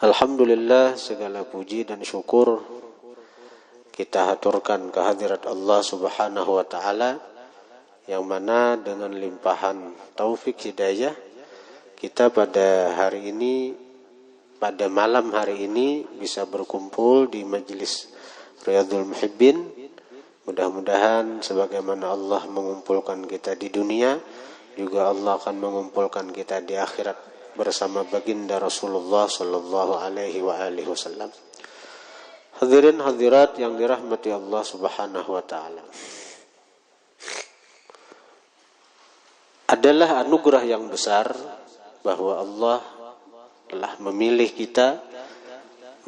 Alhamdulillah, segala puji dan syukur kita haturkan kehadirat Allah Subhanahu wa taala yang mana dengan limpahan taufik hidayah kita pada hari ini, pada malam hari ini bisa berkumpul di majelis Riyadhul Muhibbin. Mudah-mudahan sebagaimana Allah mengumpulkan kita di dunia, juga Allah akan mengumpulkan kita di akhirat bersama baginda Rasulullah sallallahu alaihi wa alihi wasallam. Hadirin hadirat yang dirahmati Allah Subhanahu wa taala. Adalah anugerah yang besar bahwa Allah telah memilih kita,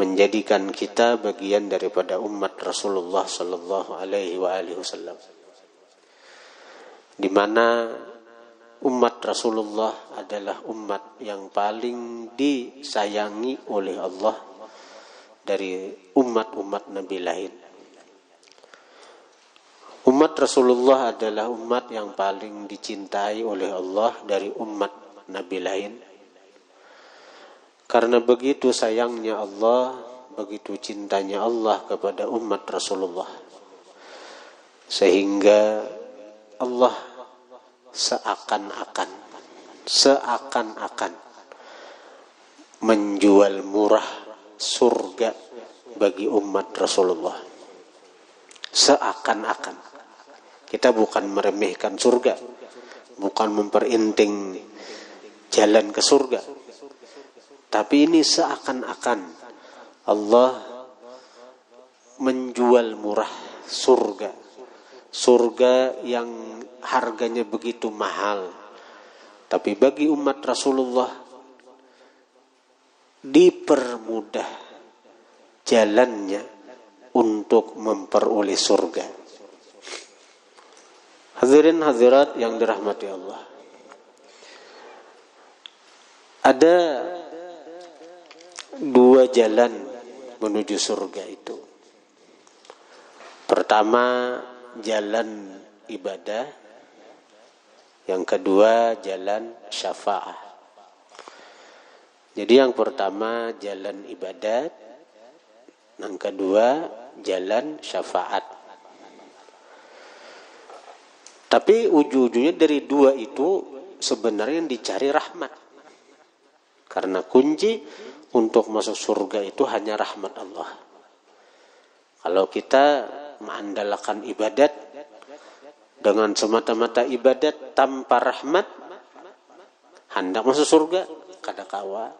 menjadikan kita bagian daripada umat Rasulullah sallallahu alaihi wa alihi wasallam. Di mana umat Rasulullah adalah umat yang paling disayangi oleh Allah dari umat-umat Nabi lain. Umat Rasulullah adalah umat yang paling dicintai oleh Allah dari umat Nabi lain. Karena begitu sayangnya Allah, begitu cintanya Allah kepada umat Rasulullah, sehingga Allah seakan-akan menjual murah surga bagi umat Rasulullah. Seakan-akan. Kita bukan meremehkan surga, bukan memperinting jalan ke surga, tapi ini seakan-akan Allah menjual murah surga yang harganya begitu mahal, tapi bagi umat Rasulullah dipermudah jalannya untuk memperoleh surga. Hadirin hadirat yang dirahmati Allah, ada dua jalan menuju surga itu. Pertama, jalan ibadah. Yang kedua, jalan syafaat. Jadi yang pertama jalan ibadat, yang kedua jalan syafaat. Tapi ujung-ujungnya dari dua itu sebenarnya yang dicari rahmat. Karena kunci untuk masuk surga itu hanya rahmat Allah. Kalau kita mengandalkan ibadat dengan semata-mata ibadat tanpa rahmat, hendak masuk surga kada kawa,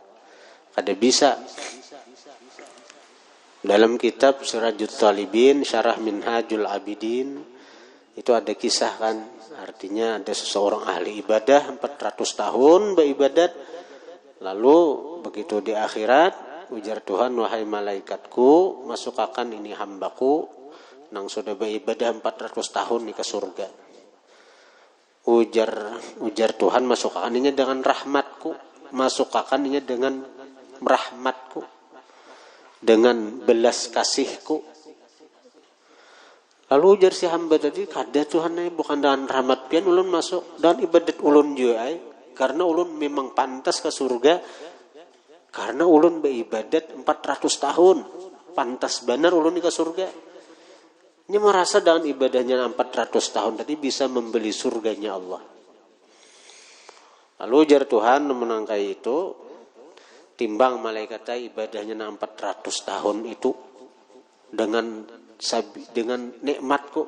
kada bisa. Dalam kitab Sirajut Talibin Syarah Minhajul Abidin itu ada kisah kan, artinya ada seseorang ahli ibadah 400 tahun beribadat, lalu begitu di akhirat ujar Tuhan, wahai malaikatku, masukkan ini hambaku nang sudah beribadah 400 tahun nih ke surga. Ujar Tuhan, masukkan ini dengan rahmatku, masukkan ini dengan rahmatku, dengan belas kasihku. Lalu ujar si hamba tadi, kada Tuhan bukan dengan rahmat pian ulun masuk, dan ibadat ulun juga karena ulun memang pantas ke surga, karena ulun beribadat 400 tahun, pantas benar ulun ke surga. Ini merasa dengan ibadahnya 400 tahun tadi bisa membeli surganya Allah. Lalu ujar Tuhan menangkai itu, timbang malaikat ibadahnya 400 tahun itu dengan nikmatku.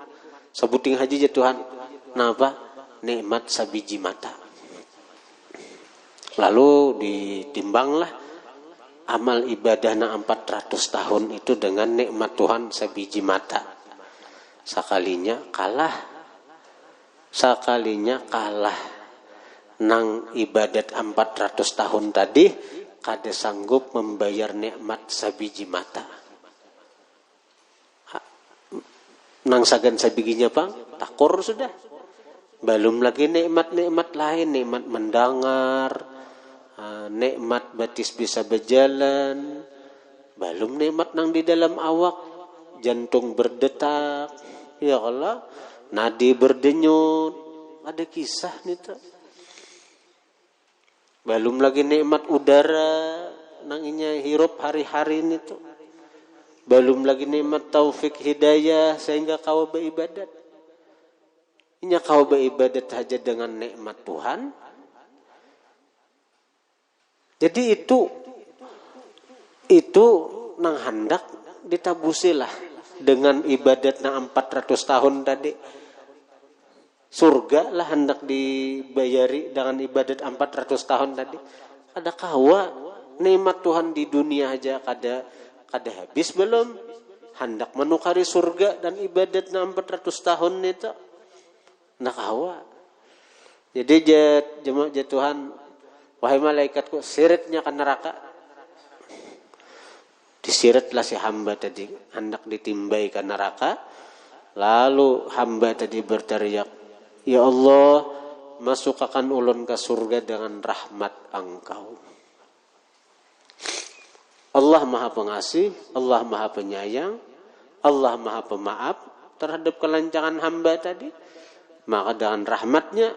Sebuting haji ya Tuhan. Kenapa? Nikmat sabiji mata. Lalu ditimbanglah amal ibadahnya 400 tahun itu dengan nikmat Tuhan sabiji mata. Sakalinya kalah nang ibadat 400 tahun tadi kada sanggup membayar nikmat sabiji mata. Nang sagan sabiginya pang takor sudah. Belum lagi nikmat-nikmat lain, nikmat mendengar, nikmat batis bisa berjalan, belum nikmat nang di dalam awak, jantung berdetak, ya Allah, nadi berdenyut, ada kisah nih tuh. Belum lagi nikmat udara, nanginya hirup hari-hari ini tuh. Belum lagi nikmat taufik hidayah sehingga kau beribadat. Inya kau beribadat saja dengan nikmat Tuhan. Jadi itu nang hendak ditabusilah dengan ibadat nang 400 tahun tadi. Surga lah hendak dibayari dengan ibadat 400 tahun tadi. Ada kawa nikmat Tuhan di dunia aja kada habis belum, hendak menukari surga dan ibadat 400 tahun itu nak kawa. Jadi jemaah Tuhan, wahai malaikatku, siritnya ke neraka. Disiritlah si hamba tadi hendak ditimbai ke neraka. Lalu hamba tadi berteriak, ya Allah, masukkan ulun ke surga dengan rahmat Engkau. Allah Maha Pengasih, Allah Maha Penyayang, Allah Maha Pemaaf terhadap kelancangan hamba tadi. Maka dengan rahmatnya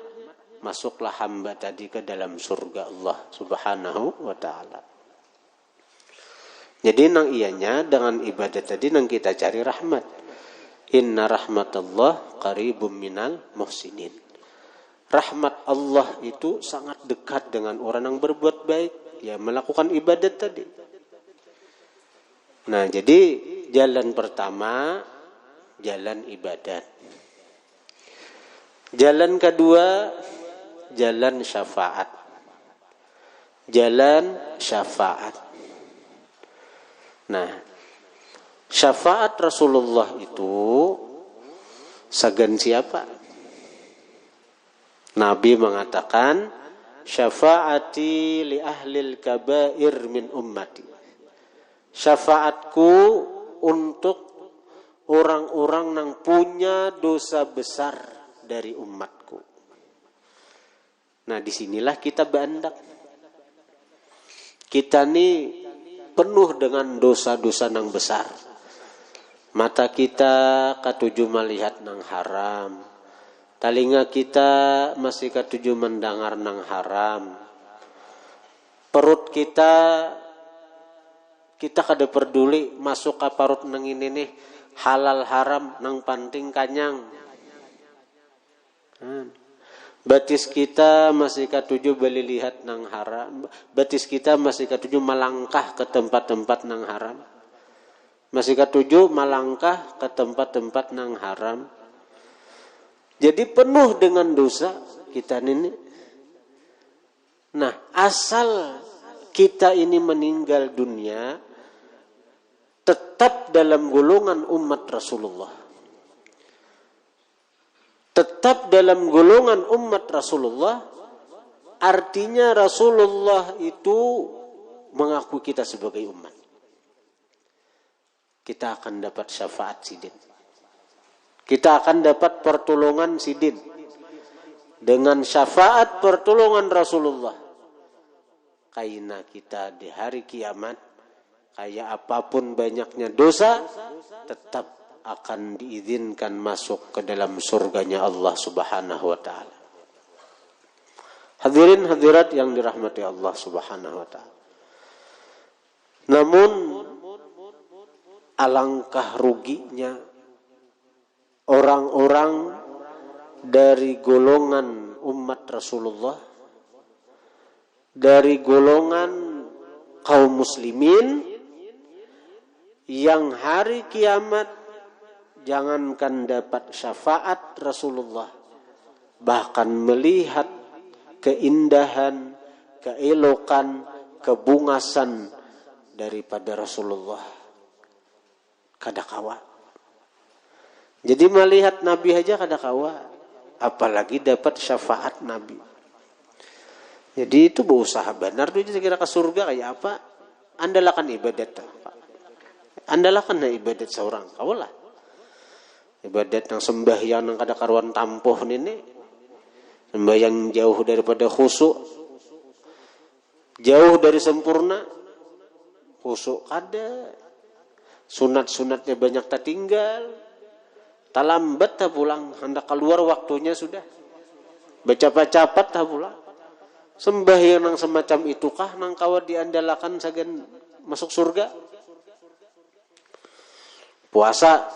masuklah hamba tadi ke dalam surga Allah Subhanahu wa ta'ala. Jadi nang ianya dengan ibadat tadi nang kita cari rahmat. Inna rahmatallah qaribum minal muhsinin. Rahmat Allah itu sangat dekat dengan orang yang berbuat baik, ya melakukan ibadat tadi. Nah, jadi jalan pertama jalan ibadat. Jalan kedua jalan syafaat. Jalan syafaat. Nah, syafaat Rasulullah itu sagan siapa? Nabi mengatakan, syafaati li ahlil kabair min ummati. Syafaatku untuk orang-orang yang punya dosa besar dari umatku. Nah, disinilah kita berandak. Kita ini penuh dengan dosa-dosa yang besar. Mata kita katuju melihat nang haram. Telinga kita masih katuju mendengar nang haram. Perut kita kada peduli masuk ke perut nang ini nih halal haram nang penting kanyang. Batis kita masih katuju beli lihat nang haram. Batis kita masih katuju melangkah ke tempat-tempat nang haram. Masih katuju melangkah ke tempat-tempat nang haram. Jadi penuh dengan dosa kita ini. Nah, asal kita ini meninggal dunia tetap dalam golongan umat Rasulullah. Tetap dalam golongan umat Rasulullah, artinya Rasulullah itu mengakui kita sebagai umat. Kita akan dapat syafaat sidin. Kita akan dapat pertolongan sidin. Dengan syafaat pertolongan Rasulullah. Kaina kita di hari kiamat, kayak apapun banyaknya dosa, tetap akan diizinkan masuk ke dalam surganya Allah Subhanahu wa ta'ala. Hadirin hadirat yang dirahmati Allah Subhanahu wa ta'ala. Namun alangkah ruginya orang-orang dari golongan umat Rasulullah, dari golongan kaum muslimin yang hari kiamat jangankan dapat syafaat Rasulullah, bahkan melihat keindahan, keelokan, kebungasan daripada Rasulullah kada kawa. Jadi melihat Nabi aja kada kawa, apalagi dapat syafaat Nabi. Jadi itu berusaha benar tuh kira ke surga kayak apa? Andalakan ibadat. Andalakan ibadat seorang kawalah. Ibadat yang sembahyang yang kada karuan tampoh ini, sembahyang jauh daripada khusyuk, jauh dari sempurna, khusyuk kada, sunat-sunatnya banyak tertinggal, tak lambat tak pulang, hendak keluar waktunya sudah, bercapat-capat tak pulang, Sembahyang nang semacam itukah nang kawa diandalakan sagan masuk surga? Puasa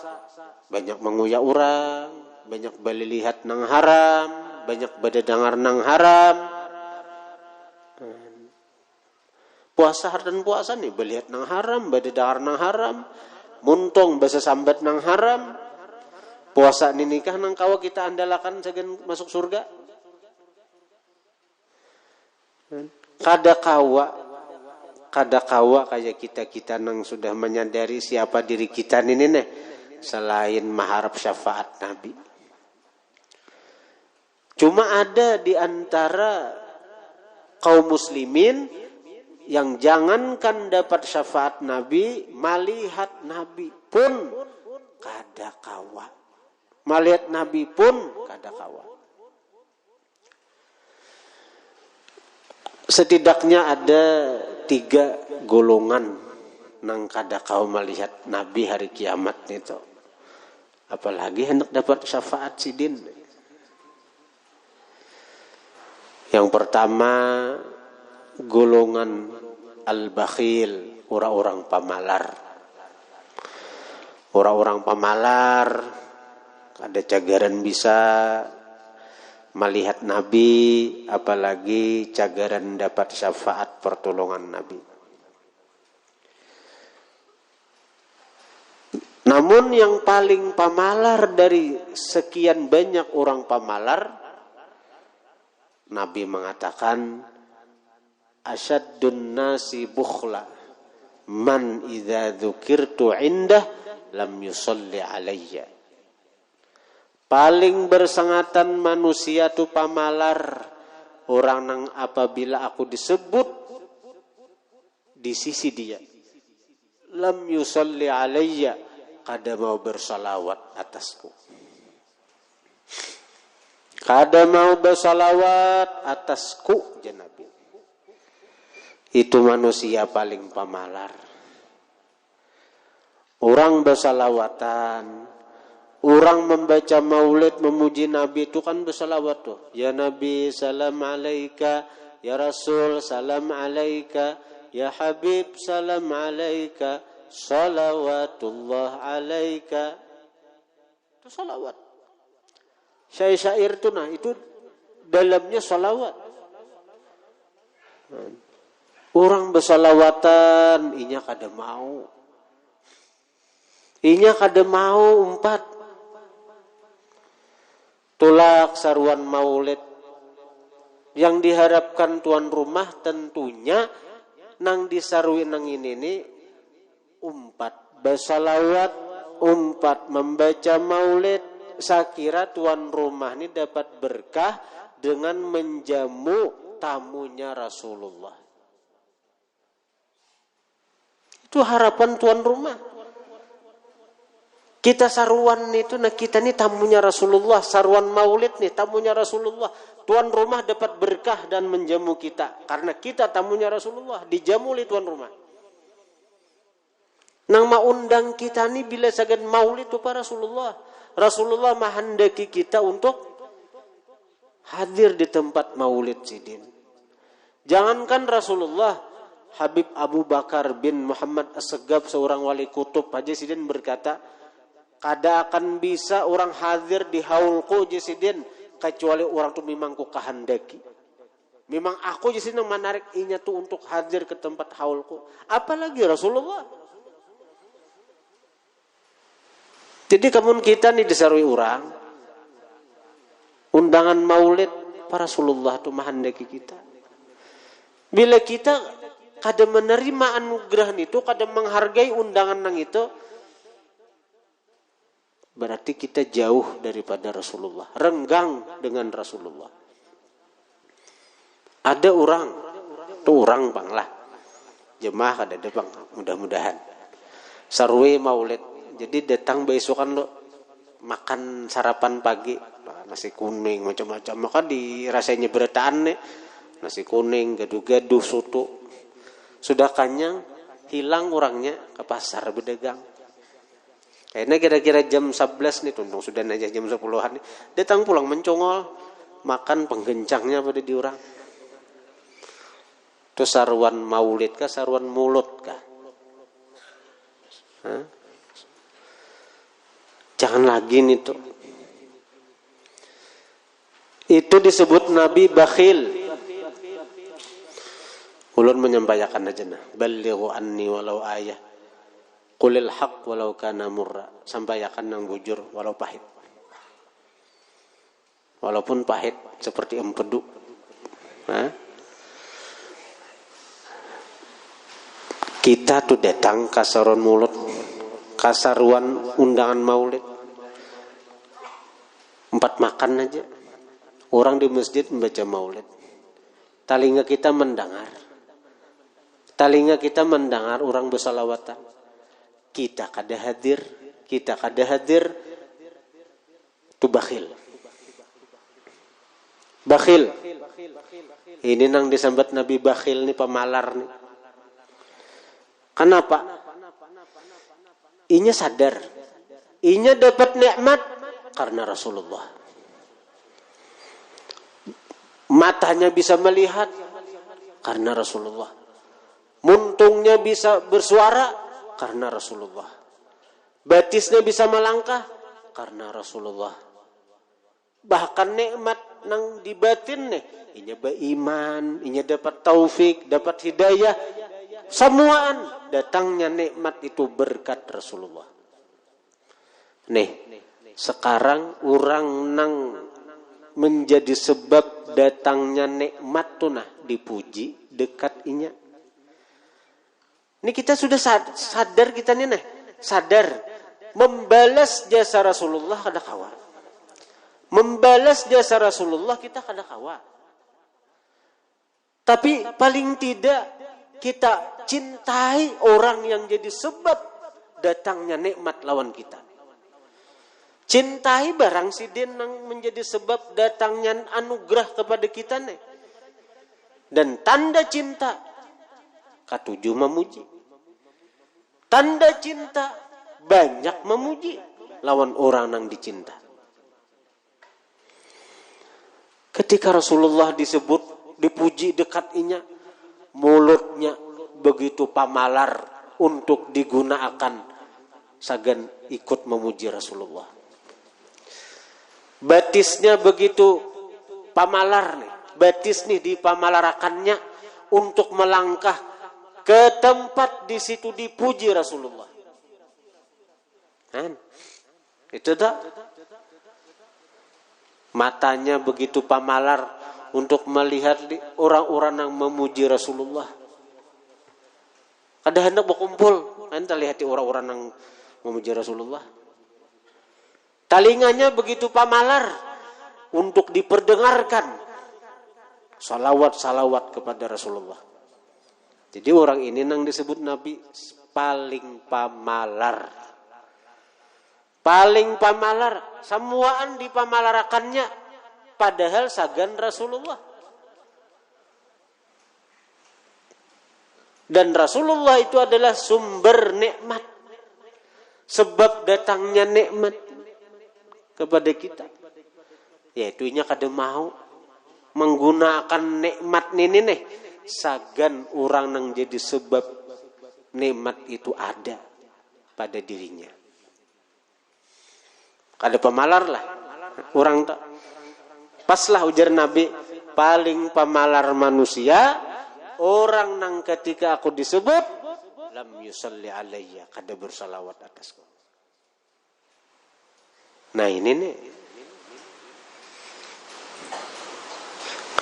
banyak menguyak orang, banyak bali lihat nang haram, banyak bade dengar nang haram. Puasa dan puasa nih belihat nang haram, bade dengar nang haram, muntong basa sambat nang haram. Puasa ni nikah nang kawa kita andalakan sagan masuk surga. Kada kawa kayak kita nang sudah menyadari siapa diri kita ini nih selain mengharap syafaat Nabi. Cuma ada di antara kaum muslimin yang jangankan dapat syafaat Nabi, melihat Nabi pun kada kawa. Melihat Nabi pun kada kawa. Setidaknya ada 3 golongan nang kada kau melihat Nabi hari kiamat itu. Apalagi hendak dapat syafaat sidin. Yang pertama golongan al-bakhil, orang-orang pamalar. Orang-orang pamalar ada cagaran bisa melihat Nabi, apalagi cagaran dapat syafaat pertolongan Nabi. Namun yang paling pamalar dari sekian banyak orang pamalar, Nabi mengatakan, asyaddun nasi bukhla man idza dzukirtu indah lam yusalli alayya. Paling bersengatan manusia tu pamalar orang nang apabila aku disebut di sisi dia, lam yusalli alayya, kada mau bersalawat atasku. Kada mau bersalawat atasku, ya Nabi. Itu manusia paling pamalar. Orang bersalawatan, orang membaca maulid memuji Nabi itu kan bersalawat tuh. Ya Nabi salam alaika, ya Rasul salam alaika, ya Habib salam alaika, salawatullah alaika. Itu salawat. Syair-syair itu nah itu dalamnya salawat. Orang bersalawatan inya kada mau. Inya kada mau umpat. Tulak saruan maulid yang diharapkan tuan rumah tentunya nang disarui nang ini umpat bersalawat, umpat membaca maulid. Sakira tuan rumah ini dapat berkah dengan menjamu tamunya Rasulullah. Itu harapan tuan rumah. Kita saruan itu, nah kita ini tamunya Rasulullah, saruan maulid nih tamunya Rasulullah. Tuan rumah dapat berkah dan menjamu kita karena kita tamunya Rasulullah, dijamu oleh tuan rumah. Nang maundang kita nih bila sagan maulid itu para Rasulullah. Rasulullah menghendaki kita untuk hadir di tempat maulid sidin. Jangankan Rasulullah, Habib Abu Bakar bin Muhammad As-Segaf seorang wali kutub aja sidin berkata, kada akan bisa orang hadir di haulku jasidin kecuali orang tu memang ku kahandaki. Memang aku jasidin yang menarik inya tu untuk hadir ke tempat haulku. Apalagi Rasulullah. Jadi kamu kita nih disarui orang undangan maulid para Rasulullah tu mahandaki kita. Bila kita kada menerima anugerah itu, kada menghargai undangan nang itu, berarti kita jauh daripada Rasulullah, renggang dengan Rasulullah. Ada orang, tu orang bang lah, jemaah kada ada bang, mudah-mudahan. Sarwe maulid, jadi datang besokan lo makan sarapan pagi, nasi kuning macam-macam, maka dirasainya berataan nih, nasi kuning, gaduh-gaduh, soto, sudah kenyang, hilang orangnya ke pasar berdagang. Kayaknya kira-kira jam 11 nih, tuntung sudah aja jam 10-an nih. Datang pulang mencongol, makan penggencangnya pada di orang. Itu sarwan maulid kah, sarwan mulut kah? Jangan lagi nih tuh. Itu disebut Nabi bakhil. Ulun menyampaikan aja nah. Ballighu anni walau ayah. Qulil haq walau kana murra. Sampaikan nang bujur walau pahit. Walaupun pahit seperti empedu. Kita tuh datang kasaron mulut, kasaruan undangan maulid. 4 makan aja. Orang di masjid membaca maulid. Telinga kita mendengar. Orang bersalawatan. Kita kada hadir, itu bakhil. Bakhil. Ini nang disambat Nabi bakhil nih, pemalar nih. Kenapa? Inya sadar. Inya dapat nikmat karena Rasulullah. Matanya bisa melihat karena Rasulullah. Muntungnya bisa bersuara karena Rasulullah. Batisnya bisa melangkah karena Rasulullah. Bahkan nikmat nang di batin nih, inya beriman, inya dapat taufik, dapat hidayah, semuaan datangnya nikmat itu berkat Rasulullah. Nih, sekarang orang nang menjadi sebab datangnya nikmat tuh nah dipuji dekat inya. Ini kita sudah sadar kita nih nah, sadar membalas jasa Rasulullah kada kawa. Membalas jasa Rasulullah kita kada kawa. Tapi paling tidak kita cintai orang yang jadi sebab datangnya nikmat lawan kita. Cintai barang sidin yang menjadi sebab datangnya anugerah kepada kita nih. Dan tanda cinta katujuh memuji. Tanda cinta banyak memuji lawan orang yang dicinta. Ketika Rasulullah disebut, dipuji dekat inya, mulutnya begitu pamalar untuk digunakan sagan ikut memuji Rasulullah. Batisnya begitu pamalar nih, batis nih dipamalarakannya untuk melangkah ke tempat di situ dipuji Rasulullah. Itu dah. Matanya begitu pamalar untuk melihat orang-orang yang memuji Rasulullah. Kada hendak berkumpul, anda lihat orang-orang yang memuji Rasulullah. Talinganya begitu pamalar untuk diperdengarkan salawat kepada Rasulullah. Jadi orang ini nang disebut Nabi paling pamalar. Paling pamalar, semuaan dipamalarakannya padahal sagan Rasulullah. Dan Rasulullah itu adalah sumber nikmat. Sebab datangnya nikmat kepada kita. Yaitunya kada mau menggunakan nikmat ini nih. Sagan orang yang jadi sebab nikmat itu ada pada dirinya. Kada pemalar lah. Orang tak. Paslah ujar Nabi, paling pemalar manusia, orang nang ketika aku disebut, lam yusalli alayya, kada bersalawat atasku. Nah ini nih.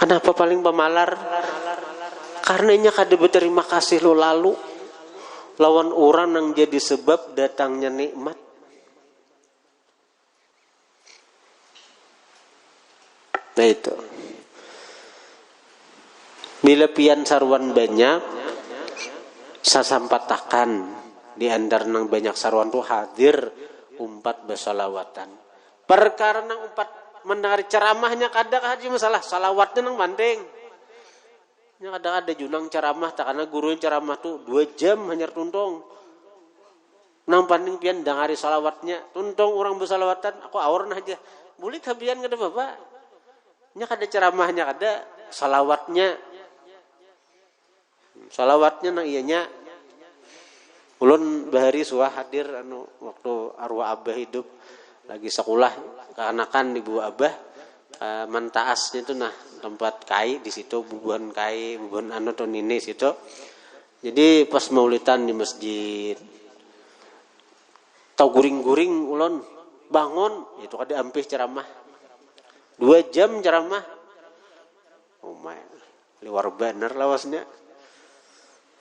Kenapa paling pemalar? Karenanya kada berterima kasih lo lalu. Lawan orang yang jadi sebab datangnya nikmat. Nah itu. Bila pian sarwan banyak, sasampatakan di antar nang banyak sarwan tu hadir umpat bersalawatan. Perkara nang umpat mendengar ceramahnya kada haji masalah salawatnya nang banding. Nya kada junang ceramah tak karena guru ceramah tu 2 jam hanya tuntong. Nang banding pian dengari salawatnya, tuntong orang bersalawatan, aku awor aja. Boleh kabian kada Bapak? Nya kada ceramahnya kada salawatnya. Salawatnya nang iyanya ulun bahari suah hadir waktu arwah abah hidup lagi sekolah keanakan ibu abah mantaasnya itu tempat kai di situ bubuhan kai bubuhan ini situ. Jadi pas maulidan di masjid tau guring-guring ulun bangun itu kada ampih ceramah 2 jam ceramah. Oh my liwar bener lawasnya.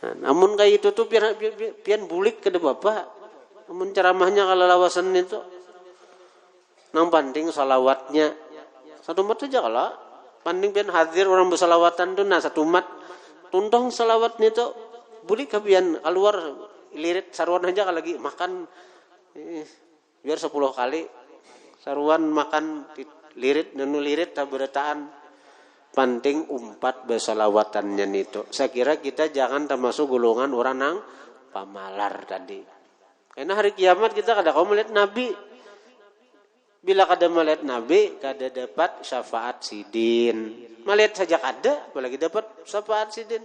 Namun kayak itu tuh pian bulik ke bapak. Namun ceramahnya kalau lawasan itu nang panding salawatnya satu mat saja kalau panding pian hadir orang bersalawatan tuh satu mat tuntong salawatnya itu bulik ke pian keluar lirit saruan aja kalau lagi makan biar 10 kali saruan makan lirit nenu lirit taberataan penting umpat besalawatannya itu. Saya kira kita jangan termasuk golongan orang nang pamalar tadi. Karena hari kiamat kita kada kau melihat Nabi. Bila kada melihat Nabi, kada dapat syafaat sidin. Melihat saja kada, apalagi dapat syafaat sidin.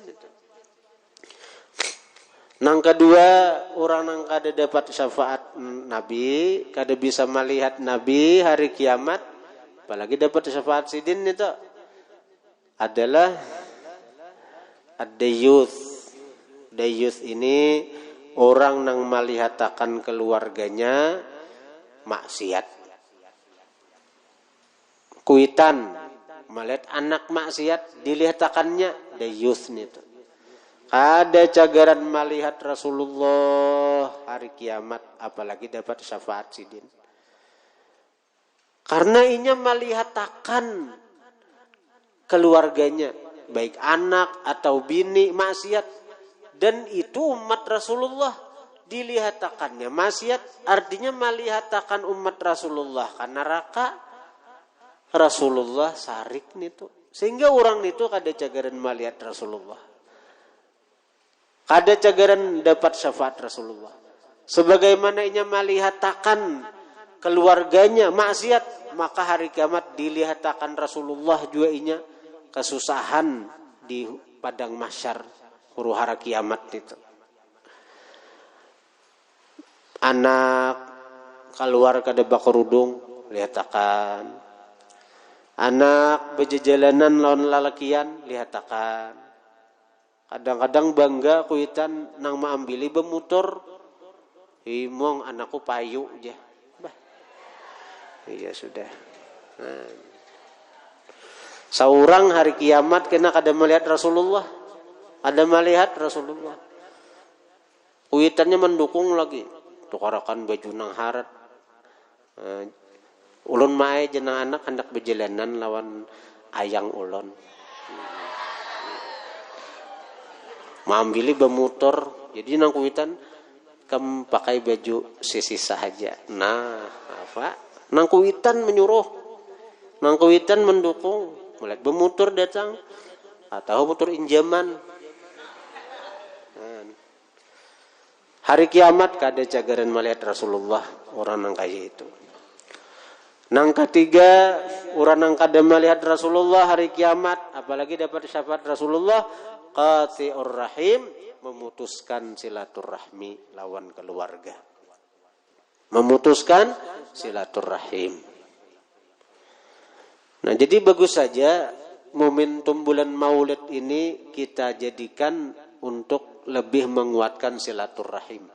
Nang kedua, orang nang kada dapat syafaat Nabi, kada bisa melihat Nabi hari kiamat, apalagi dapat syafaat sidin itu. Adalah ad-dayuth. Dayuth ini orang yang melihatakan keluarganya maksiat. Kuitan melihat anak maksiat dilihatakannya dayuth itu. Ada cagaran melihat Rasulullah hari kiamat apalagi dapat syafaat sidin. Karena inya melihatakan keluarganya, baik anak atau bini maksiat, dan itu umat Rasulullah dilihatakannya maksiat, artinya melihatakan umat Rasulullah karena neraka Rasulullah sarik nitu, sehingga orang itu kada cagaran melihat Rasulullah, kada cagaran dapat syafaat Rasulullah, sebagaimana inya melihatakan keluarganya maksiat, maka hari kiamat dilihatakan Rasulullah juga inya kesusahan di padang mahsyar huru hara kiamat itu. Anak keluar kada bakerudung lihatakan. Anak bejejalanan lawan lalakian lihatakan. Kadang-kadang bangga kuitan nang maambili bemutur. Imong anakku payu aja. Bah. Iya sudah. Seorang hari kiamat kena kada melihat Rasulullah. Ada melihat Rasulullah. Kuitannya mendukung lagi. Tukarakan baju nang harat. Ulun mae jenang anak hendak berjalanan lawan ayang ulun. Maambili bemutor. Jadi nang kuitan kam pakai baju sisi sahaja. Nah, apa? Nang kuitan menyuruh. Nang kuitan mendukung. Melihat bemutur datang atau mutur injaman. Hari kiamat kada cagaran melihat Rasulullah orang nang kaya itu. Nang ketiga orang nang kada melihat Rasulullah hari kiamat apalagi dapat syafaat Rasulullah qati'ur rahim, memutuskan silaturahmi lawan keluarga. Memutuskan silaturahim. Nah, jadi bagus saja momentum bulan Maulid ini kita jadikan untuk lebih menguatkan silaturahim.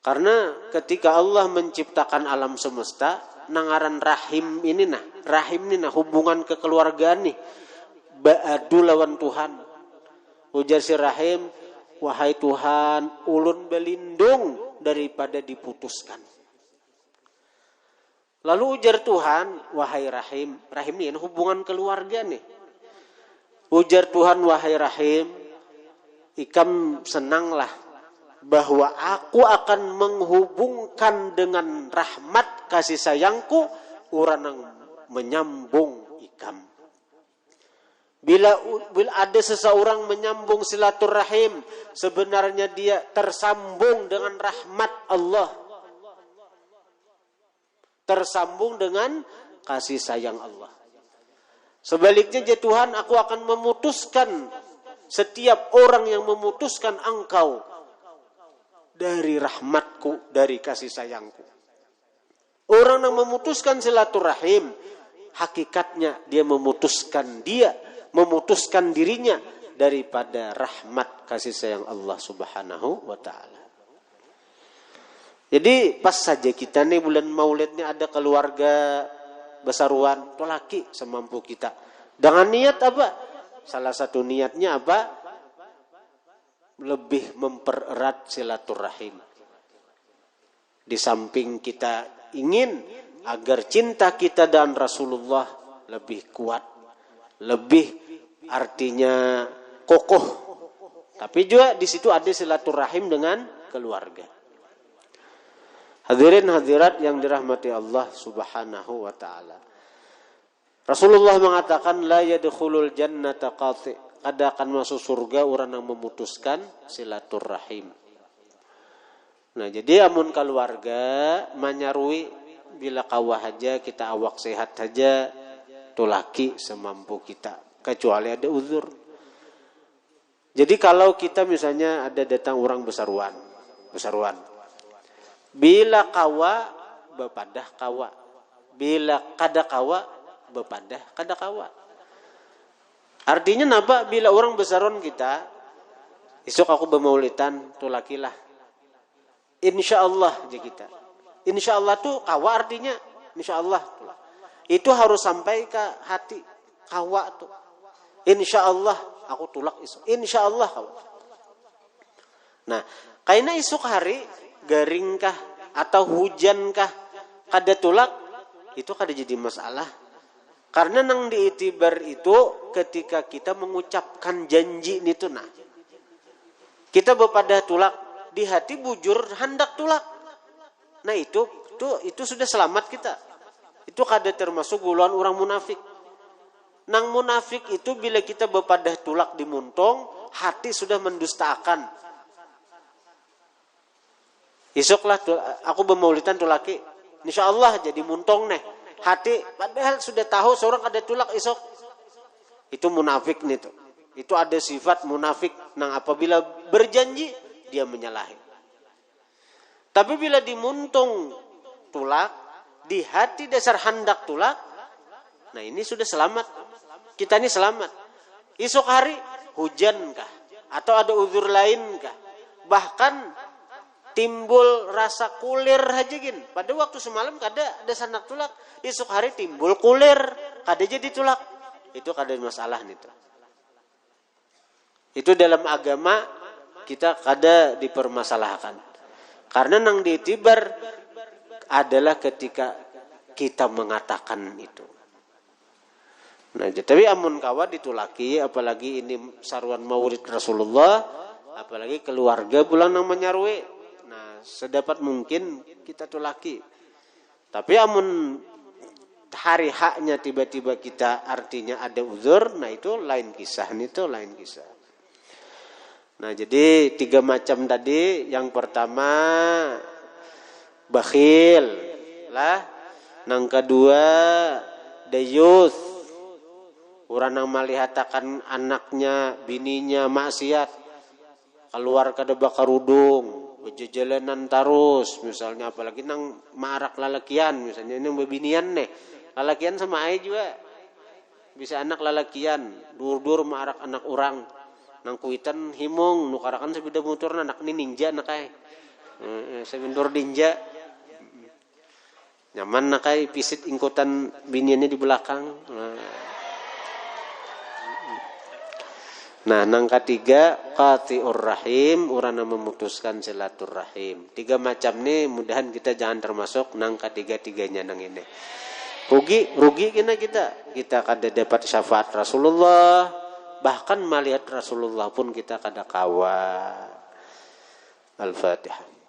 Karena ketika Allah menciptakan alam semesta, nangaran rahim ini hubungan kekeluargaan nih. Ba'adu lawan Tuhan. Ujar si rahim, wahai Tuhan, ulun berlindung daripada diputuskan. Lalu ujar Tuhan, wahai Rahim. Rahim ini hubungan keluarga nih. Ujar Tuhan, wahai Rahim, ikam senanglah bahwa aku akan menghubungkan dengan rahmat kasih sayangku orang yang menyambung ikam. Bila ada seseorang menyambung silaturahim, sebenarnya dia tersambung dengan rahmat Allah. Tersambung dengan kasih sayang Allah. Sebaliknya ya Tuhan, aku akan memutuskan setiap orang yang memutuskan engkau dari rahmatku, dari kasih sayangku. Orang yang memutuskan silaturahim, hakikatnya dia memutuskan dirinya daripada rahmat kasih sayang Allah Subhanahu wa ta'ala. Jadi pas saja kita nih bulan Maulidnya ada keluarga besaruan, tolaki semampu kita. Dengan niat apa? Salah satu niatnya apa? Lebih mempererat silaturahim. Di samping kita ingin agar cinta kita dan Rasulullah lebih kuat, lebih artinya kokoh. Tapi juga di situ ada silaturahim dengan keluarga. Hadirin hadirat yang dirahmati Allah Subhanahu wa ta'ala. Rasulullah mengatakan la yadkhulul jannata qati'. Ada akan masuk surga orang yang memutuskan silaturahim. Nah, jadi amun keluarga menyarui bila kawah aja kita awak sehat saja tulaki semampu kita kecuali ada uzur. Jadi kalau kita misalnya ada datang orang besaruan. Bila kawa bepadah kawa. Bila kada kawa bepadah kada kawa. Artinya napa? Bila orang besaruan kita, esok aku bermaulidan tulakilah. Insyaallah aja kita. Insyaallah tuh kawa artinya insyaallah. Itu harus sampai ke hati kawa tuh. Insyaallah aku tulak esok. Insyaallah kawa. Nah, kayaknya esok hari garingkah atau hujankah kada tulak itu kada jadi masalah. Karena nang diitibar itu ketika kita mengucapkan janji itu nah. Kita bepada tulak di hati bujur hendak tulak. Nah itu sudah selamat kita. Itu kada termasuk golongan orang munafik. Nang munafik itu bila kita bepada tulak di muntong, hati sudah mendustakan. Esoklah aku bermaulidan tulaki. Insyaallah jadi muntong nih. Hati padahal sudah tahu seorang ada tulak esok. Itu munafik nih tuh. Itu ada sifat munafik. Nang apabila berjanji dia menyalahi. Tapi bila dimuntung tulak, di hati dasar hendak tulak, nah ini sudah selamat. Kita ini selamat. Esok hari hujankah atau ada uzur lainkah? Bahkan timbul rasa kulir aja gin. Pada waktu semalam kada ada sanak tulak. Esok hari timbul kulir, kada jadi tulak. Itu kada masalah nih tuh. Itu dalam agama kita kada dipermasalahkan. Karena nang diitibar adalah ketika kita mengatakan itu. Nah, tapi amun kawan ditulaki, apalagi ini saruan maulid Rasulullah, apalagi keluarga bulan nang menyarui. Nah, sedapat mungkin kita tulaki. Tapi amun hari haknya tiba-tiba kita artinya ada uzur, nah itu lain kisah, itu lain kisah. Nah, jadi 3 macam tadi. Yang pertama bakhil lah. Yang kedua dayus. Orang yang melihatakan anaknya, bininya maksiat. Keluar kada bakarudung, berjejelenan terus, misalnya apalagi nang marak lalakian, misalnya ini bebinian nih. Lalakian sama ai juga. Bisa anak lalakian, dur-dur marak anak orang. Nang kuitan himong nukarakan sepeda motor anak ni ninja nak ay. Sebendur ninja. Nyaman nak ay pisit ingkutan biniannya di belakang. Nah, nang ketiga qati'ur rahim, orang yang memutuskan silaturahim. 3 macam ni mudahan kita jangan termasuk nang ketiga-tiganya nang ini. Rugi kita kada dapat syafaat Rasulullah, bahkan melihat Rasulullah pun kita kada kawa. Al-Fatihah.